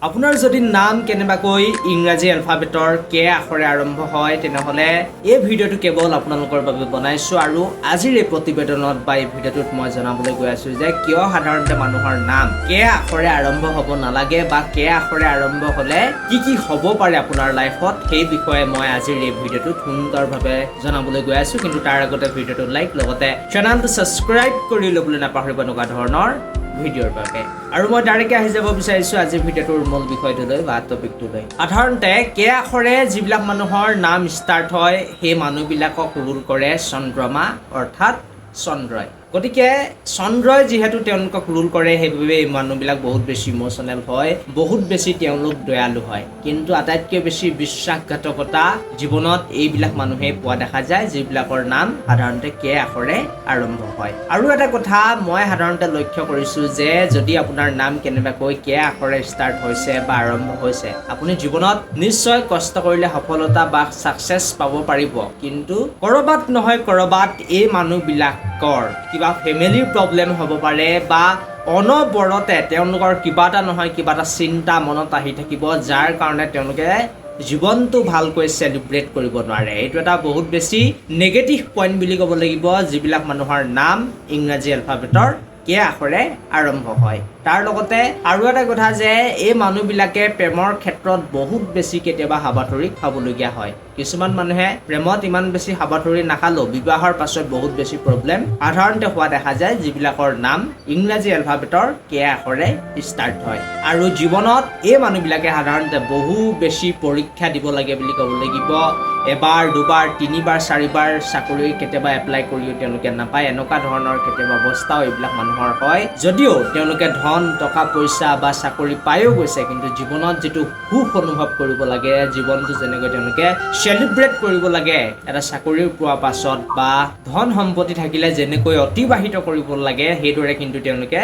আপোনাৰ যদি নাম কেনেবাকৈ ইংৰাজী এলফাবেটৰ কে আখৰে আৰম্ভ হয় তেনেহলে এই ভিডিঅ'টো কেৱল আপোনালোকৰ বাবে বনাইছো আৰু আজিৰ এই প্ৰতিবেদনত বা এই ভিডিঅ'টোত মই জনাবলৈ গৈ আছো যে কিয় সাধাৰণতে মানুহৰ নাম কে আখৰে আৰম্ভ হ'ব নালাগে বা কে আখৰে আৰম্ভ হলে কি হ'ব পাৰে আপোনাৰ লাইফত সেই বিষয়ে মই আজিৰ এই ভিডিঅ'টোত সুন্দৰভাৱে জনাবলৈ গৈ আছো কিন্তু তাৰ আগতে ভিডিঅ'টো লাইক লগতে চেনেলটো সাবস্ক্ৰাইব কৰি ল'বলৈ নাপাহৰিব এনেকুৱা ধৰণৰ ভিডিঅ'ৰ বাবে আৰু মই ডাইৰেক্ট আহি যাব বিচাৰিছো আজি ভিডিঅ'টোৰ মূল বিষয়টোলৈ বা টপিকটোলৈ সাধাৰণতে কে আখৰে যিবিলাক মানুহৰ নাম ষ্টাৰ্ট হয় সেই মানুহবিলাকক ৰুল কৰে চন্দ্ৰমা অৰ্থাৎ চন্দ্ৰই গতিকে চন্দ্ৰই যিহেতু তেওঁলোকক ৰুল কৰে সেইবাবে এই মানুহবিলাক বহুত বেছি ইমোচনেল হয় বহুত বেছি তেওঁলোক দয়ালু হয় কিন্তু আটাইতকৈ বেছি বিশ্বাসঘাতকতা জীৱনত এইবিলাক মানুহে পোৱা দেখা যায় যিবিলাকৰ নাম সাধাৰণতে কে আখৰে আৰম্ভ হয় আৰু এটা কথা মই সাধাৰণতে লক্ষ্য কৰিছো যে যদি আপোনাৰ নাম কেনেবাকৈ কে আখৰে ষ্টাৰ্ট হৈছে বা আৰম্ভ হৈছে আপুনি জীৱনত নিশ্চয় কষ্ট কৰিলে সফলতা বা সাকসেছ পাব পাৰিব কিন্তু কৰবাত নহয় কৰবাত এই মানুহবিলাকৰ কিবা ফেমিলিৰ প্ৰব্লেম হ'ব পাৰে বা অনবৰতে তেওঁলোকৰ কিবা এটা নহয় কিবা এটা চিন্তা মনত আহি থাকিব যাৰ কাৰণে তেওঁলোকে জীৱনটো ভালকৈ সেলিব্ৰেট কৰিব নোৱাৰে এইটো এটা বহুত বেছি নেগেটিভ পইণ্ট বুলি ক'ব লাগিব যিবিলাক মানুহৰ নাম ইংৰাজী এলফাবেটৰ কে আখৰে আৰম্ভ হয় তাৰ লগতে আৰু এটা কথা যে এই মানুহবিলাকে প্ৰেমৰ ক্ষেত্ৰত বহুত বেছি কেতিয়াবা হাবাথুৰি খাবলগীয়া হয় কিছুমান মানুহে প্ৰেমত ইমান বেছি হাবাথুৰি নাখালেও বিবাহৰ পাছত বহুত বেছি প্ৰব্লেম সাধাৰণতে হোৱা দেখা যায় যিবিলাকৰ নাম ইংৰাজী এলফাবেটৰ কে আখৰে ষ্টাৰ্ট হয় আৰু জীৱনত এই মানুহবিলাকে সাধাৰণতে বহু বেছি পৰীক্ষা দিব লাগে বুলি ক'ব লাগিব এবাৰ দুবাৰ তিনিবাৰ চাৰিবাৰ চাকৰি কেতিয়াবা এপ্লাই কৰিও তেওঁলোকে নাপায় এনেকুৱা ধৰণৰ কেতিয়াবা অৱস্থাও এইবিলাক মানুহৰ হয় যদিও তেওঁলোকে ধন টকা পইচা বা চাকৰি পায়ো গৈছে কিন্তু জীৱনত যিটো সুখ অনুভৱ কৰিব লাগে জীৱনটো যেনেকৈ তেওঁলোকে সেলিব্ৰেট কৰিব লাগে এটা চাকৰি পোৱাৰ পাছত বা ধন সম্পত্তি থাকিলে যেনেকৈ অতিবাহিত কৰিব লাগে সেইদৰে কিন্তু তেওঁলোকে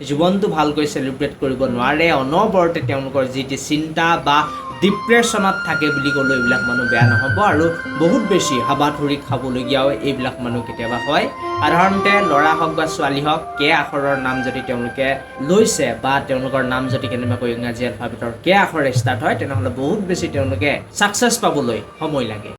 জীৱনটো ভালকৈ সেলিব্ৰেট কৰিব নোৱাৰে অনবৰতে তেওঁলোকৰ যিটো চিন্তা বা ডিপ্ৰেশ্যনত থাকে বুলি ক'লে এইবিলাক মানুহ বেয়া নহ'ব আৰু বহুত বেছি হাবাথুৰি খাবলগীয়াও এইবিলাক মানুহ কেতিয়াবা হয় সাধাৰণতে ল'ৰা হওক বা ছোৱালী হওক কে আখৰৰ নাম যদি তেওঁলোকে লৈছে বা তেওঁলোকৰ নাম যদি কেনেবাকৈ ইংৰাজী এলফাবেটৰ কে আখৰে ষ্টাৰ্ট হয় তেনেহ'লে বহুত বেছি তেওঁলোকে ছাকচেছ পাবলৈ সময় লাগে